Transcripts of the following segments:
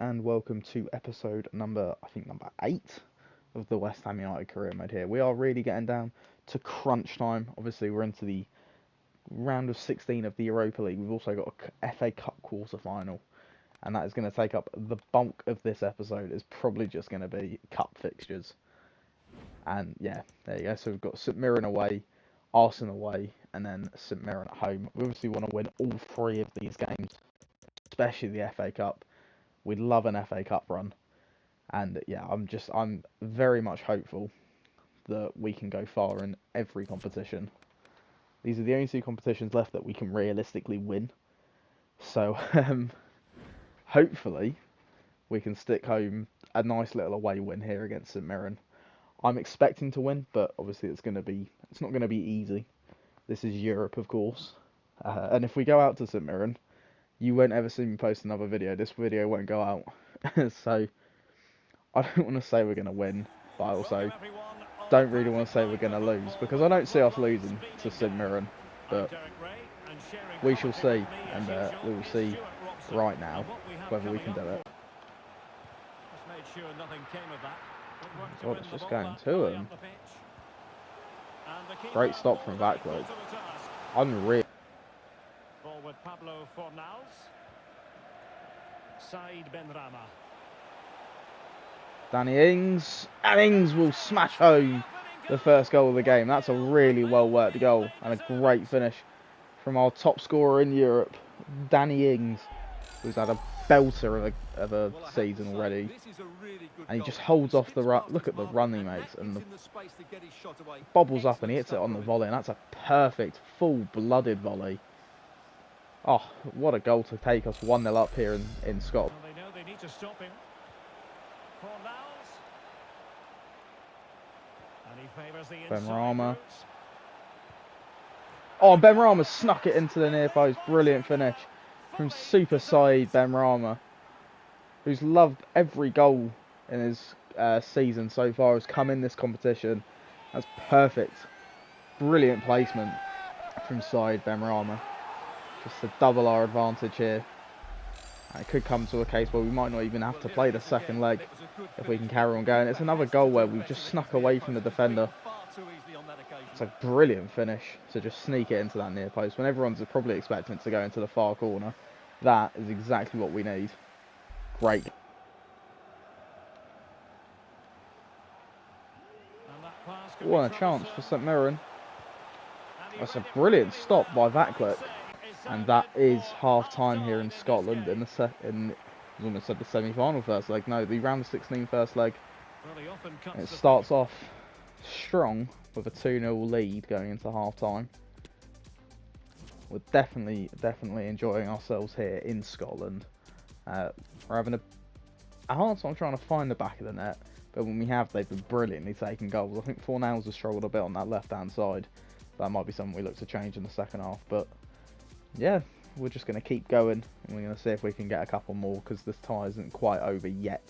and welcome to episode number 8 of the West Ham United career mode here. We are really getting down to crunch time. Obviously, we're into the round of 16 of the Europa League. We've also got a FA Cup quarter-final, and that is going to take up the bulk of this episode. It's probably just going to be cup fixtures. And yeah, there you go. So we've got St Mirren away, Arsenal away, and then St Mirren at home. We obviously want to win all three of these games, especially the FA Cup. We'd love an FA Cup run, and yeah, I'm very much hopeful that we can go far in every competition. These are the only two competitions left that we can realistically win, so hopefully we can stick home a nice little away win here against St Mirren. I'm expecting to win, but obviously it's not going to be easy. This is Europe, of course, and if we go out to St Mirren, you won't ever see me post another video. This video won't go out. So, I don't want to say we're going to win, but I also don't really want to say we're going to lose, because I don't see us losing to St Mirren. But we shall see, and we will see right now whether we can do it. God, it's just going to him. Great stop from Backwood. Unreal. With Pablo Fornals. Said Benrahma. Danny Ings. And Ings will smash home the first goal of the game. That's a really well worked goal and a great finish from our top scorer in Europe, Danny Ings, who's had a belter of a season already. And he just holds off the run. Look at the run he makes, and the bobbles up and he hits it on the volley, and that's a perfect full-blooded volley. Oh, what a goal to take us 1-0 up here in Scotland. Well, they know they need to stop him. Fornals. And he favours the Benrahma. Oh, Benrahma snuck it into the near post. Brilliant finish from super side Benrahma, who's loved every goal in his season so far, has come in this competition. That's perfect. Brilliant placement from side Benrahma. Just to double our advantage here. And it could come to a case where we might not even have to play the second leg if we can carry on going. It's another goal where we've just snuck away from the defender. It's a brilliant finish to just sneak it into that near post when everyone's probably expecting it to go into the far corner. That is exactly what we need. Great. What a chance for St Mirren. That's a brilliant stop by Vacklet. And that is half-time here in Scotland in the I almost said the semi-final first leg. No, the round of 16 first leg. It starts off strong with a 2-0 lead going into half-time. We're definitely enjoying ourselves here in Scotland. We're having a hard time trying to find the back of the net, but when we have, they've been brilliantly taking goals. I think Fornals has struggled a bit on that left-hand side. That might be something we look to change in the second half, but yeah, we're just going to keep going, and we're going to see if we can get a couple more, because this tie isn't quite over yet.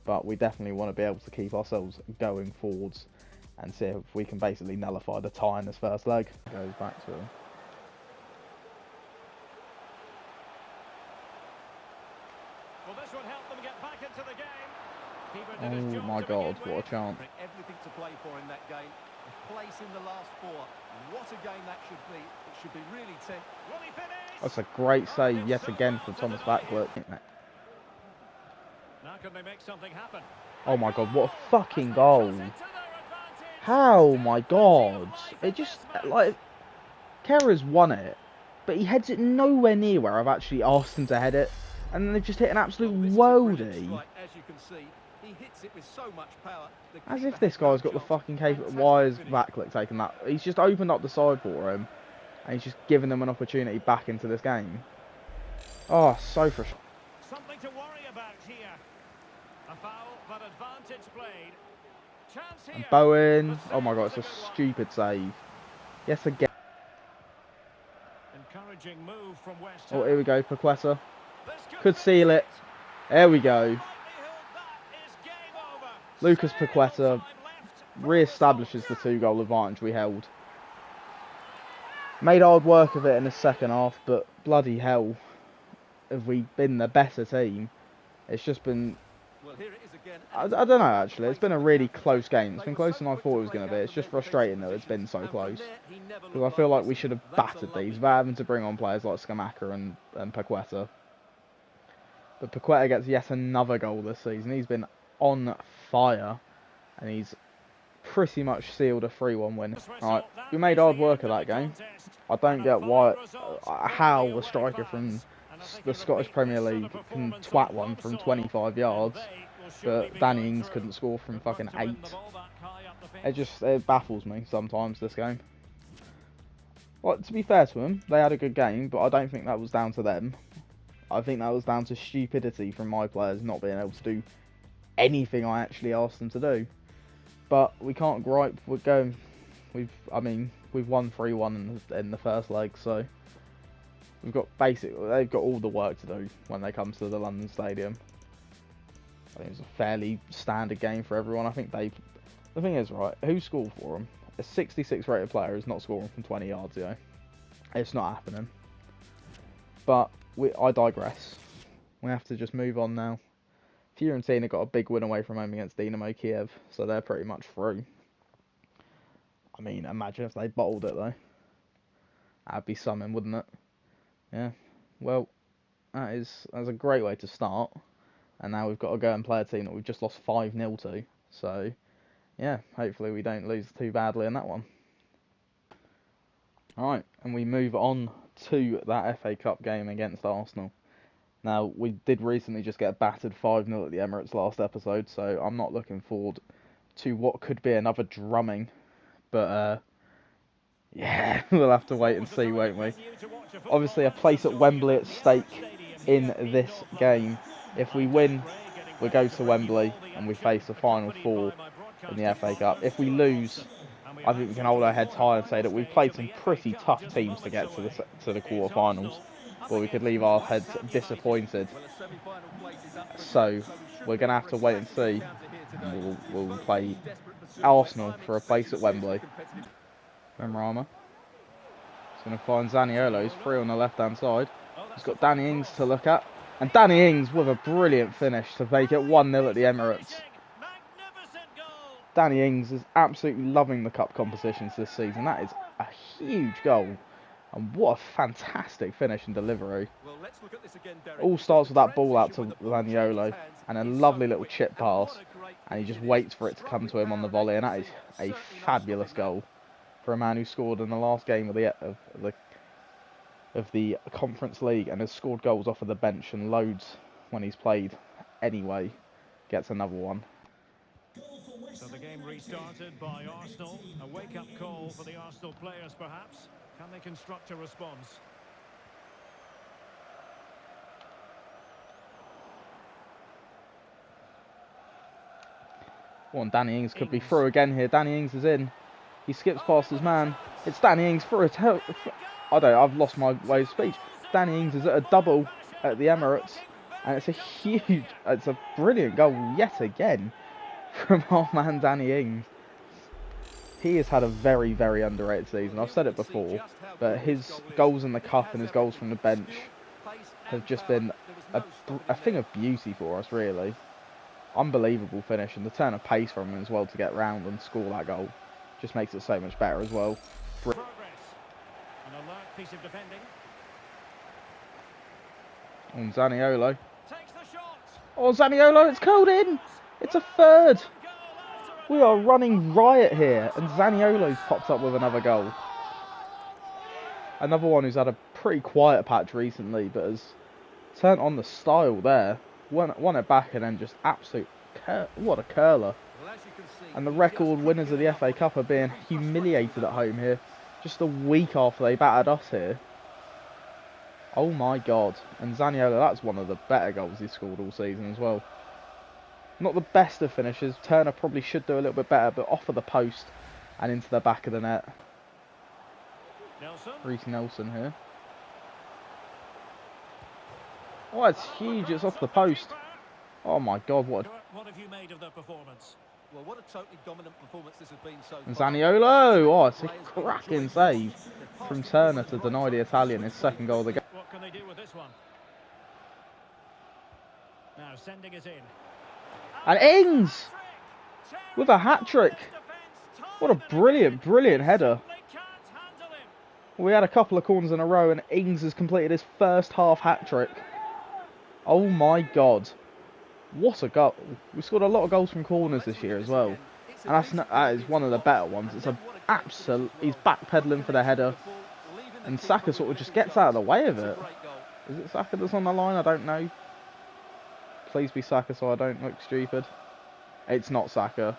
But we definitely want to be able to keep ourselves going forwards and see if we can basically nullify the tie in this first leg. Goes back to him. Well, this would help them get back into the game. Oh my God, what a chance. Everything to play for in that game. A place in the last four. What a game that should be. It should be really tense. Will he finish? That's a great save yet again from Thomas Backwood. Now can they make something happen? Oh my God, what a fucking goal. How, my God. It just, like, Kerr's won it, but he heads it nowhere near where I've actually asked him to head it. And then they've just hit an absolute worldie. As you can see, he hits it with so much power. As if this guy's got the fucking capability. Why is Vacklet taking that? He's just opened up the side for him, and he's just giving them an opportunity back into this game. Oh, so frustrating. Something to worry about here. A foul, but advantage played. Chance here. And Bowen. Oh my God, it's a stupid save. Yes, again. Encouraging move from West Ham. Oh, here we go, Paqueta. Could seal it. There we go. Lucas Paqueta re-establishes the 2-goal advantage we held. Made hard work of it in the second half, but bloody hell, have we been the better team It's just been, Well, here it is again. I don't know actually, it's been a really close game. It's been closer than I thought it was going to be. It's just frustrating though it's been so close. Because I feel like we should have battered these without having to bring on players like Skamaka and Paqueta. But Paqueta gets yet another goal this season. He's been on fire. And he's pretty much sealed a 3-1 win. Alright, we made hard work of that game. I don't get why, how a striker from the Scottish Premier League can twat one from 25 yards, but Danny Ings couldn't score from fucking 8. It baffles me sometimes, this game. Well, to be fair to them, they had a good game, but I don't think that was down to them. I think that was down to stupidity from my players not being able to do anything I actually asked them to do. But we can't gripe. We're going. We've won 3-1 in the first leg, so we've got they've got all the work to do when they come to the London Stadium. I think it's a fairly standard game for everyone. I think the thing is, right, who scored for them? A 66 rated player is not scoring from 20 yards, It's not happening. But I digress. We have to just move on now. Fiorentina got a big win away from home against Dinamo Kiev, so they're pretty much through. I mean, imagine if they bottled it, though. That'd be something, wouldn't it? Yeah. Well, that's a great way to start. And now we've got to go and play a team that we've just lost 5-0 to. So, yeah, hopefully we don't lose too badly in that one. Alright, and we move on to that FA Cup game against Arsenal. Now, we did recently just get battered 5-0 at the Emirates last episode, so I'm not looking forward to what could be another drumming. But, yeah, we'll have to wait and see, won't we? Obviously, a place at Wembley at stake in this game. If we win, we go to Wembley and we face the final four in the FA Cup. If we lose, I think we can hold our heads high and say that we've played some pretty tough teams to get to the quarter-finals. But we could leave our heads disappointed. So we're going to have to wait and see. And we'll play Arsenal for a place at Wembley. Memorama. He's going to find Zaniolo. He's free on the left-hand side. He's got Danny Ings to look at. And Danny Ings with a brilliant finish to make it 1-0 at the Emirates. Danny Ings is absolutely loving the cup competitions this season. That is a huge goal. And what a fantastic finish and delivery. All starts with that ball out to Zaniolo and a lovely little chip pass. And he just waits for it to come to him on the volley. And that is a fabulous goal for a man who scored in the last game of the Conference League and has scored goals off of the bench and loads when he's played anyway. Gets another one. So the game restarted by Arsenal. A wake-up call for the Arsenal players, perhaps. Can they construct a response? Danny Ings could be through again here. Danny Ings is in. He skips past his man. It's Danny Ings through a I've lost my way of speech. Danny Ings is at a double at the Emirates. And it's a brilliant goal yet again from our man Danny Ings. He has had a very, very underrated season. I've said it before, but his goals in the cup and his goals from the bench have just been a thing of beauty for us, really. Unbelievable finish, and the turn of pace from him as well to get round and score that goal just makes it so much better as well. Progress. An alert piece of defending. And Zaniolo. Takes the shot. Oh, Zaniolo, it's curled in. It's a third. We are running riot here, and Zaniolo's popped up with another goal. Another one who's had a pretty quiet patch recently, but has turned on the style there. Won it back and then just what a curler. And the record winners of the FA Cup are being humiliated at home here, just a week after they battered us here. Oh my god. And Zaniolo, that's one of the better goals he's scored all season as well. Not the best of finishes. Turner probably should do a little bit better, but off of the post and into the back of the net. Reece Nelson here. Oh, it's huge. It's off the post. Oh my god, what have you made of the performance? Well, what a totally dominant performance this has been so and far. Zaniolo. Oh, it's a cracking save from Turner to deny the Italian his second goal of the game. What can they do with this one? Now sending it in. And Ings with a hat-trick. What a brilliant, brilliant header. We had a couple of corners in a row and Ings has completed his first half hat-trick. Oh my god. What a goal. We scored a lot of goals from corners this year as well. And that is one of the better ones. It's a absolute... He's backpedaling for the header. And Saka sort of just gets out of the way of it. Is it Saka that's on the line? I don't know. Please be Saka so I don't look stupid. It's not Saka.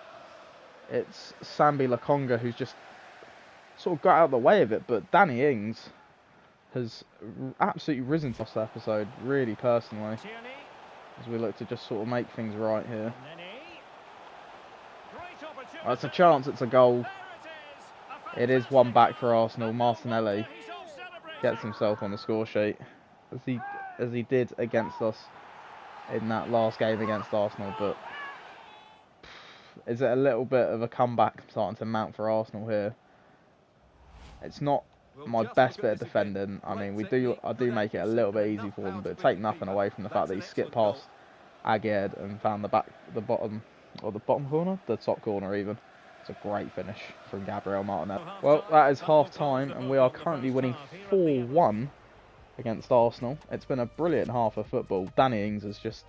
It's Sambi Lakonga who's just sort of got out of the way of it. But Danny Ings has absolutely risen to this episode, really personally. As we look to just sort of make things right here. Oh, it's a chance, it's a goal. It is one back for Arsenal. Martinelli gets himself on the score sheet. As he did against us in that last game against Arsenal, but is it a little bit of a comeback starting to mount for Arsenal here? It's not my best bit of defending. I mean, I do make it a little bit easy for them, but take nothing away from the fact that he skipped past Aguerd and found the bottom corner, the top corner even. It's a great finish from Gabriel Martinelli. Well, that is half time, and we are currently winning 4-1 against Arsenal. It's been a brilliant half of football. Danny Ings is just...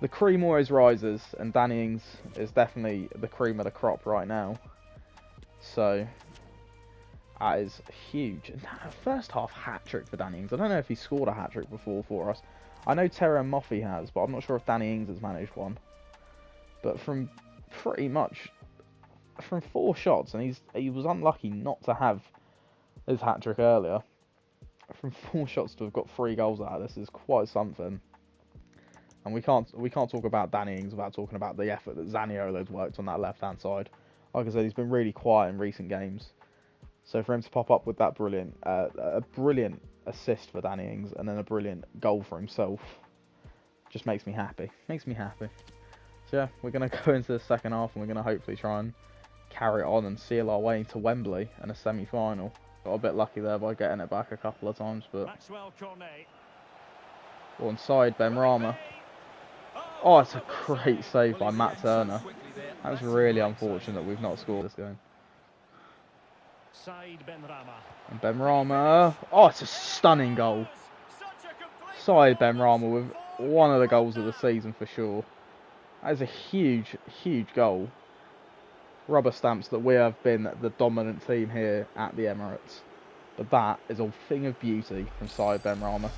The cream always rises, and Danny Ings is definitely the cream of the crop right now. So, that is huge. And first half hat-trick for Danny Ings. I don't know if he scored a hat-trick before for us. I know Terra Moffi has, but I'm not sure if Danny Ings has managed one. But from pretty much... From 4 shots, and he was unlucky not to have his hat-trick earlier. From 4 shots to have got 3 goals out of this is quite something. And we can't talk about Danny Ings without talking about the effort that Zaniolo's worked on that left-hand side. Like I said, he's been really quiet in recent games. So for him to pop up with that a brilliant assist for Danny Ings and then a brilliant goal for himself, just makes me happy. Makes me happy. So yeah, we're going to go into the second half and we're going to hopefully try and carry it on and seal our way to Wembley in a semi-final. Got a bit lucky there by getting it back a couple of times, but... Onside Benrahma. Oh, it's a great save by Matt Turner. That was really unfortunate that we've not scored this game. And Benrahma. Oh, it's a stunning goal. Side Benrahma with one of the goals of the season for sure. That is a huge, huge goal. Rubber stamps that we have been the dominant team here at the Emirates. But that is a thing of beauty from Said Benrahma.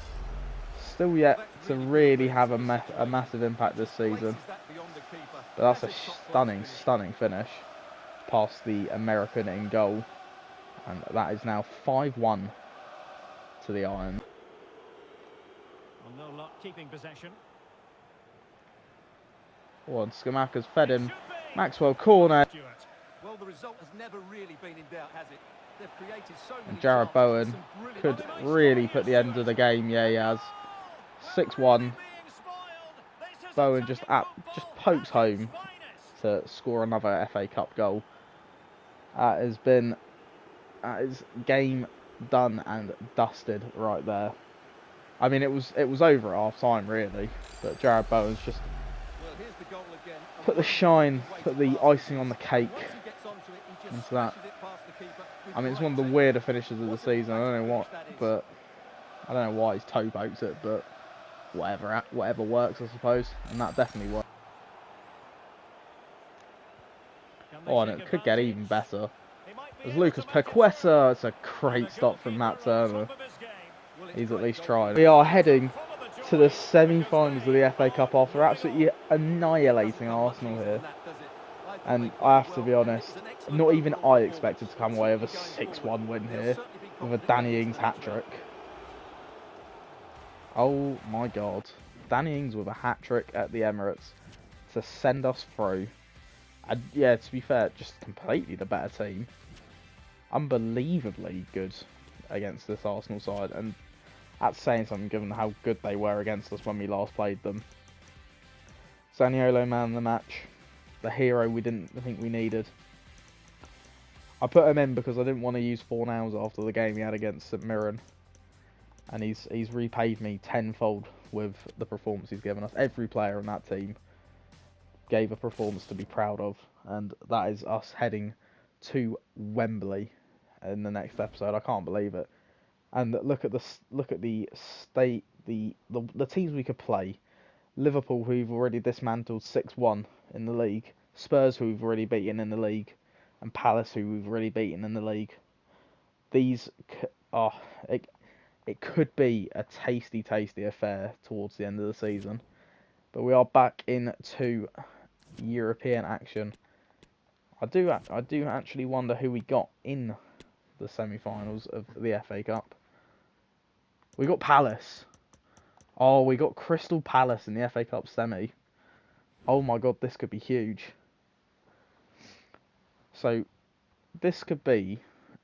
Still yet to really have a massive impact this season. But that's a stunning, stunning finish past the American in goal. And that is now 5-1 to the Iron. No luck keeping possession. Oh, and Scamacca's fed him. Maxwell corner. Well, the result has never really been in doubt, has it? They've created so many and Jared Bowen could really put the end of the game. Yeah, he has. 6-1. Bowen just pokes home to score another FA Cup goal. That is game done and dusted right there. I mean, it was over at half time really, but Jared Bowen's just put the shine, put the icing on the cake into that. I mean, it's one of the weirder finishes of the season. I don't know why he's toe poked it, but whatever works, I suppose, and that definitely works. Oh, and it could get even better. As Lucas Paqueta, it's a great stop from Matt Turner. He's at least tried. We are heading to the semi-finals of the FA Cup after absolutely annihilating Arsenal here. And I have to be honest, not even I expected to come away with a 6-1 win here with a Danny Ings hat-trick. Oh my god. Danny Ings with a hat-trick at the Emirates to send us through. And yeah, to be fair, just completely the better team. Unbelievably good against this Arsenal side, and that's saying something given how good they were against us when we last played them. Zaniolo man of the match. The hero we didn't think we needed. I put him in because I didn't want to use Fornals after the game he had against St Mirren. and he's repaid me tenfold with the performance he's given us. Every player on that team gave a performance to be proud of, and that is us heading to Wembley in the next episode. I can't believe it. And look at the state, the teams we could play. Liverpool, who we've already dismantled 6-1 in the league. Spurs, who we've already beaten in the league, and Palace, who we've already beaten in the league. These it could be a tasty affair towards the end of the season. But we are back into European action. I do actually wonder who we got in the semi-finals of the FA Cup. We got Palace. Oh, we got Crystal Palace in the FA Cup semi. Oh my god, this could be huge. So, this could be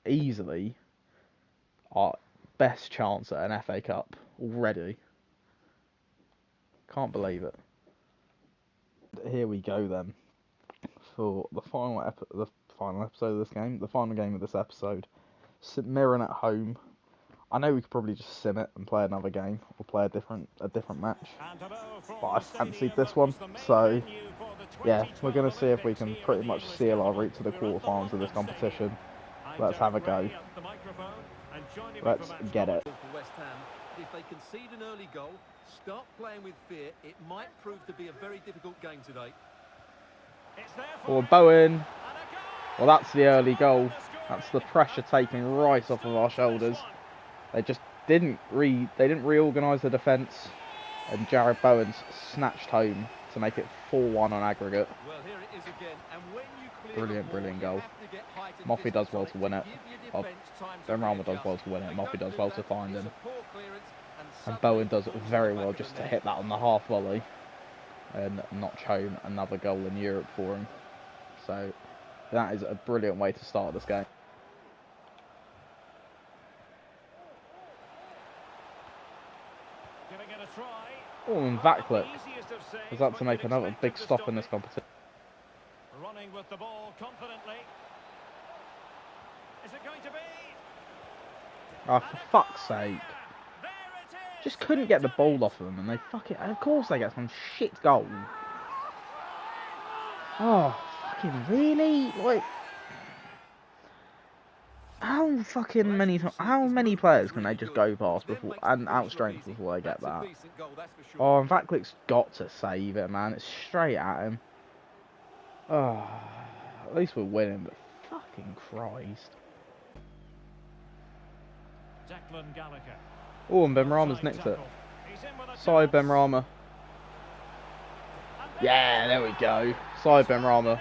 easily our best chance at an FA Cup already. Can't believe it. Here we go then. For the final episode of this game, the final game of this episode. St Mirren at home. I know we could probably just sim it and play another game or play a different match, but I fancied this one, so yeah, we're gonna see if we can pretty much seal our route to the quarterfinals of this competition. Let's have a go. Let's get it. If they concede an early goal, start playing with fear. It might prove to be a very difficult game today. Or Bowen. Well, that's the early goal. That's the pressure taken right off of our shoulders. They just didn't reorganise the defence, and Jared Bowen's snatched home to make it 4-1 on aggregate. Well, here it is again. And when you Brilliant goal. Moffey does well to win it. Benrahma does well to win it. Moffey does well to find him. And Bowen does it very well just to hit that on the half volley and notch home another goal in Europe for him. So that is a brilliant way to start this game. Oh, and Vaklik is up to make another big stop in this competition. Running with the ball confidently. Is it going to be? Oh, for fuck's sake. Just couldn't get the ball off of them, and they of course they get some shit goal. Oh, fucking really? Like, how many players can they just go past before and outstrength before they get that? Oh, and Vaklik's got to save it, man. It's straight at him. Oh, at least we're winning, but fucking Christ. Oh, and Benrahma's nicked it. Side Benrahma. Yeah, there we go. Side Benrahma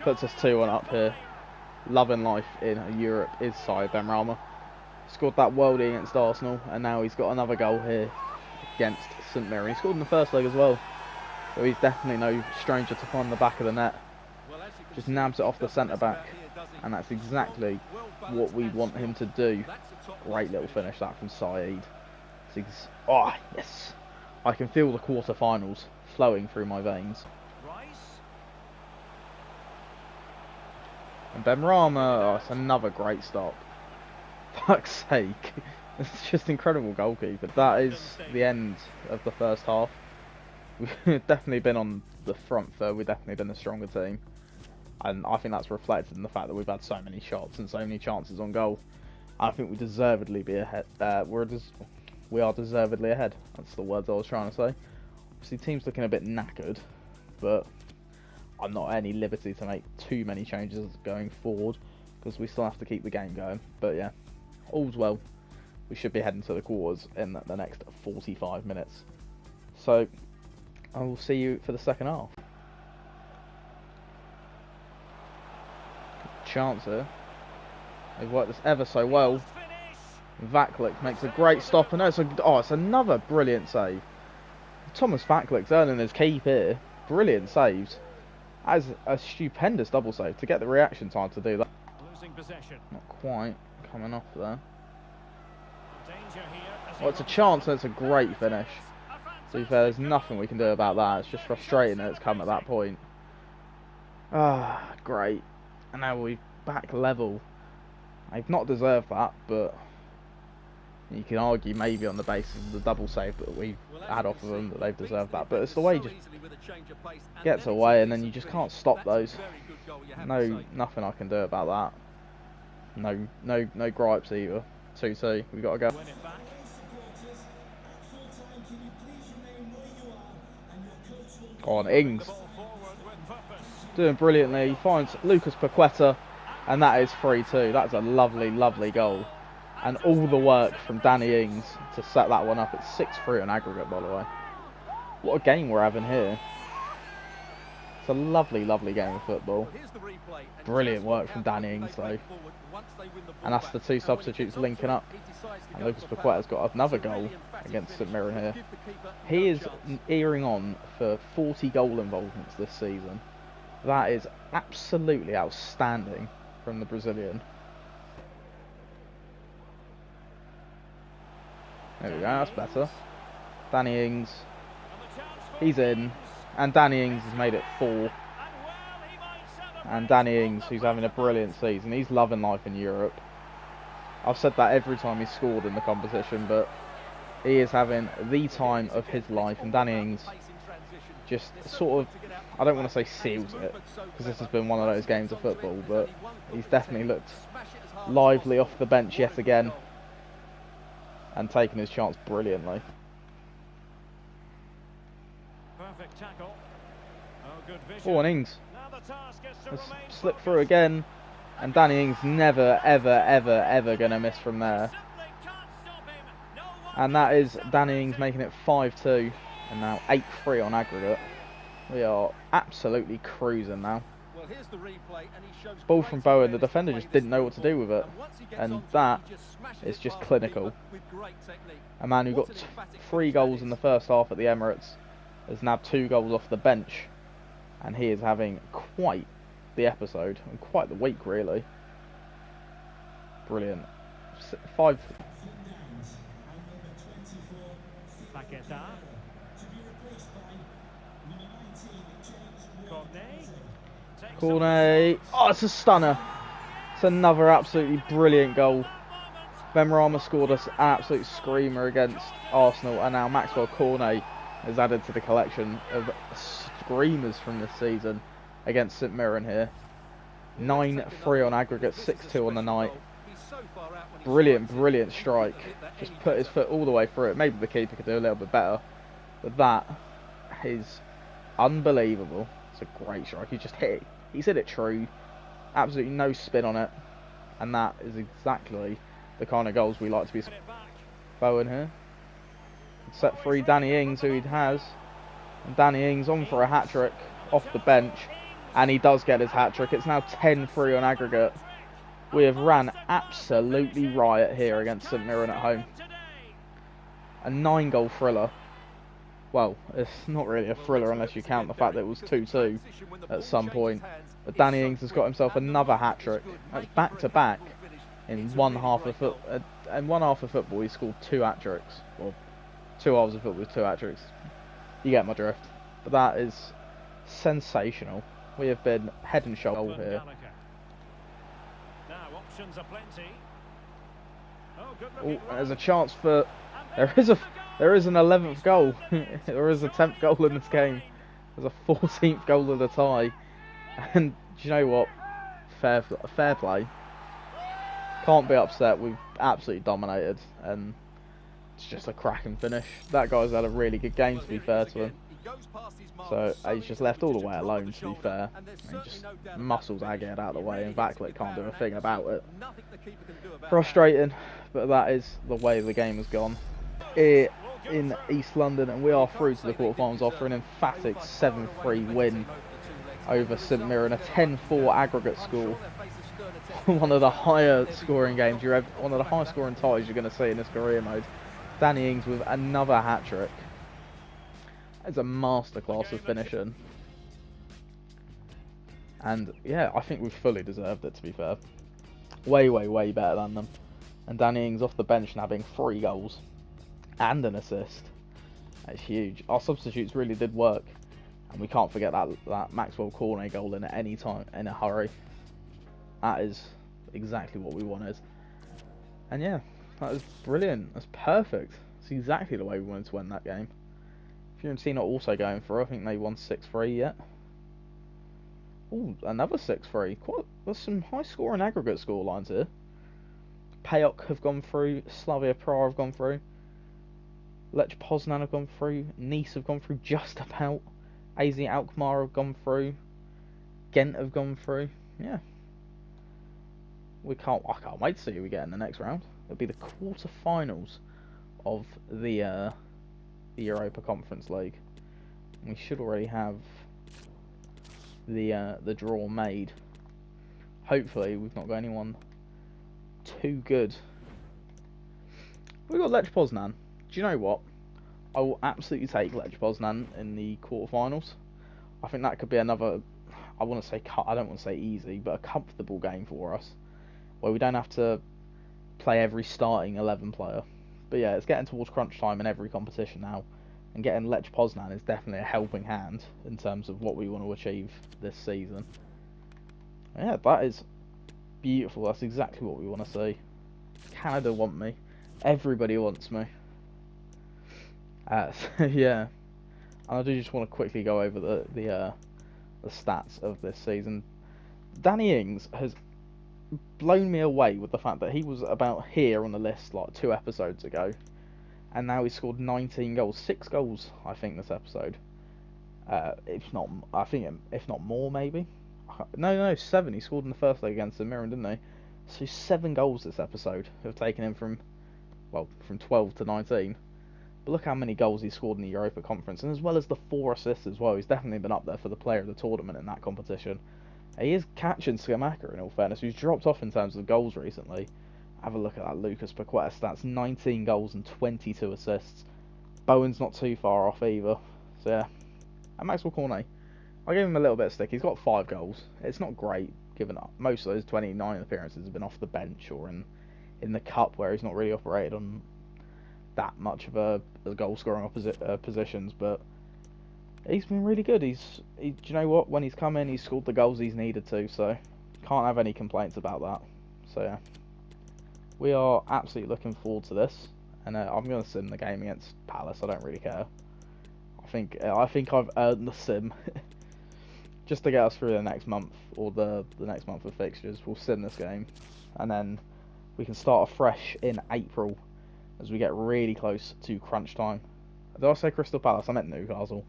puts us 2-1 up here. Loving life in Europe is Side Benrahma. Scored that worldie against Arsenal, and now he's got another goal here against St Mirren. He scored in the first leg as well, so he's definitely no stranger to find the back of the net. Just nabs it off the centre back, and that's exactly what we want him to do. Great little finish that from Saeed. Oh yes, I can feel the quarterfinals flowing through my veins. And Benrahma, oh, it's another great stop. Fuck's sake, it's just incredible goalkeeper. That is the end of the first half. We've definitely been on the front third. We've definitely been the stronger team. And I think that's reflected in the fact that we've had so many shots and so many chances on goal. I think we deservedly be ahead. We are deservedly ahead. That's the words I was trying to say. Obviously, team's looking a bit knackered, but I'm not at any liberty to make too many changes going forward because we still have to keep the game going. But yeah, all's well. We should be heading to the quarters in the next 45 minutes. So I will see you for the second half. Chance here. They've worked this ever so well. Vaklik makes a great stop, and it's another brilliant save. Thomas Vaklik's earning his keep here. Brilliant saves. That is a stupendous double save to get the reaction time to do that. Not quite coming off there. Well, it's a chance, and it's a great finish. To be fair, there's nothing we can do about that. It's just frustrating that it's come at that point. Ah, great. And now we're back level. I've not deserved that, but You can argue maybe on the basis of the double save that we had off of them that they've deserved that, but it's the way he just gets away and then you just can't stop those. Nothing I can do about that. No gripes either. 2-2. We got to go. Go on, Ings. Doing brilliantly. He finds Lucas Paqueta, and that is 3-2. That's a lovely, lovely goal. And all the work from Danny Ings to set that one up. It's 6-3 on aggregate, by the way. What a game we're having here. It's a lovely, lovely game of football. Brilliant work from Danny Ings, though. And that's the two substitutes linking up. And Lucas Paqueta's got another goal against St Mirren here. He is earing on for 40 goal involvements this season. That is absolutely outstanding from the Brazilian. There we go, that's better. Danny Ings, he's in. And Danny Ings has made it 4. And Danny Ings, who's having a brilliant season, he's loving life in Europe. I've said that every time he's scored in the competition, but he is having the time of his life. And Danny Ings just sort of, I don't want to say seals it, because this has been one of those games of football, but he's definitely looked lively off the bench yet again and taken his chance brilliantly. Perfect tackle. Oh, good vision. Oh, and Ings has slipped through again, and Danny Ings never, ever going to miss from there. And that is Danny Ings making it 5-2, and now 8-3 on aggregate. We are absolutely cruising now. Ball from Bowen, the defender just didn't know what to do with it, and that is just clinical. A man who got 3 goals in the first half at the Emirates has now 2 goals off the bench, and he is having quite the episode and quite the week, really. Brilliant. 5. Cornet. Oh, it's a stunner. It's another absolutely brilliant goal. Benrahma scored an absolute screamer against Arsenal, and now Maxwell Cornet is added to the collection of screamers from this season against St Mirren here. 9-3 on aggregate, 6-2 on the night. Brilliant strike. Just put his foot all the way through it. Maybe the keeper could do a little bit better, but that is unbelievable. It's a great strike. He just hit it. He's hit it true. Absolutely no spin on it, and that is exactly the kind of goals we like to be. Bowen here. Set free Danny Ings, who he has. And Danny Ings on for a hat-trick off the bench. And he does get his hat-trick. It's now 10-3 on aggregate. We have ran absolutely riot here against St Mirren at home. A 9-goal thriller. Well, it's not really a thriller unless you count the fact that it was 2-2 at some point. But Danny Ings has got himself another hat-trick. That's back-to-back in one half of football. He scored 2 hat-tricks. Well, 2 halves of football with 2 hat-tricks. You get my drift. But that is sensational. We have been head and shoulder here. Now options are plenty. Oh, there's a chance for. There is an 11th goal. There is a 10th goal in this game. There's a 14th goal of the tie. And do you know what? Fair play. Can't be upset. We've absolutely dominated, and it's just a cracking finish. That guy's had a really good game, to be fair to him. So he's just left all the way alone, to be fair, and just muscles Agad out of the way, and Backlit can't do a thing about it. Frustrating, but that is the way the game has gone. Here in East London, and we are through to the quarterfinals after an emphatic 7-3 win over St Mirren, a 10-4 aggregate score. One of the higher scoring games one of the highest scoring ties you're going to see in this career mode. Danny Ings with another hat-trick. It's a masterclass of finishing. And yeah, I think we've fully deserved it, to be fair. Way better than them. And Danny Ings off the bench now having 3 goals and an assist. That's huge. Our substitutes really did work. And we can't forget that Maxwell Cornet goal in at any time, in a hurry. That is exactly what we wanted. And yeah, That is brilliant. That's perfect. That's exactly the way we wanted to win that game. Fiorentina also going through. I think they won 6-3 yet. Ooh, another 6-3. There's some high score and aggregate score lines here. PAOK have gone through. Slavia Prague have gone through. Lech Poznan have gone through. Nice have gone through just about. AZ Alkmaar have gone through. Ghent have gone through. Yeah. I can't wait to see who we get in the next round. It'll be the quarter-finals of the Europa Conference League. We should already have the draw made. Hopefully we've not got anyone too good. We've got Lech Poznan. Do you know what? I will absolutely take Lech Poznan in the quarterfinals. I think that could be another, I don't want to say easy, but a comfortable game for us, where we don't have to play every starting 11 player. But yeah, it's getting towards crunch time in every competition now, and getting Lech Poznan is definitely a helping hand in terms of what we want to achieve this season. Yeah, that is beautiful. That's exactly what we want to see. Canada want me. Everybody wants me. Yeah, and I do just want to quickly go over the stats of this season. Danny Ings has blown me away with the fact that he was about here on the list like 2 episodes ago, and now he's scored 19 goals, 6 goals I think this episode. If not, I think if not more maybe. No, 7. He scored in the first leg against the Mirren, didn't he? So 7 goals this episode have taken him from 12 to 19. But look how many goals he scored in the Europa Conference, and as well as the 4 assists as well. He's definitely been up there for the player of the tournament in that competition. He is catching Scamacca, in all fairness, who's dropped off in terms of goals recently. Have a look at that Lucas Paqueta stats. 19 goals and 22 assists. Bowen's not too far off either. So yeah. And Maxwell Cornet, I gave him a little bit of stick. He's got 5 goals. It's not great, given up. Most of those 29 appearances have been off the bench or in the cup, where he's not really operated on that much of a goal scoring positions, but he's been really good. Do you know what? When he's come in, he's scored the goals he's needed to, so can't have any complaints about that. So yeah, we are absolutely looking forward to this, and I'm going to sim the game against Palace. I don't really care. I think I've earned the sim just to get us through the next month, or the next month of fixtures. We'll sim this game, and then we can start afresh in April as we get really close to crunch time. Did I say Crystal Palace? I meant Newcastle.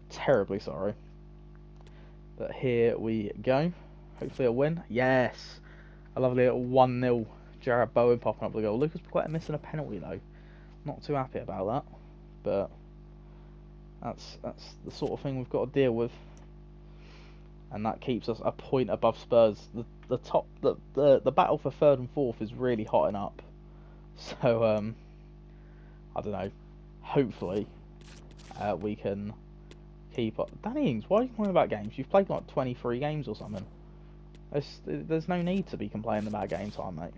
Terribly sorry. But here we go. Hopefully a win. Yes! A lovely little 1-0. Jared Bowen popping up the goal. Lucas Paqueta missing a penalty though. Not too happy about that. But that's the sort of thing we've got to deal with. And that keeps us a point above Spurs. The battle for 3rd and 4th is really hotting up. So I don't know. Hopefully, we can keep up. Danny Ings, why are you complaining about games? You've played like 23 games or something. There's no need to be complaining about game time, mate.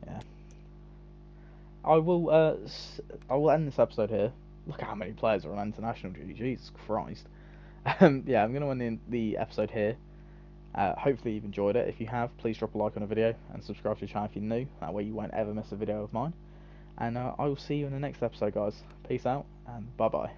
Yeah. I will end this episode here. Look at how many players are on international duty. Jesus Christ. Yeah, I'm going to end the episode here. Hopefully you've enjoyed it. If you have, please drop a like on the video and subscribe to the channel if you're new. That way you won't ever miss a video of mine. And I will see you in the next episode, guys. Peace out, and bye-bye.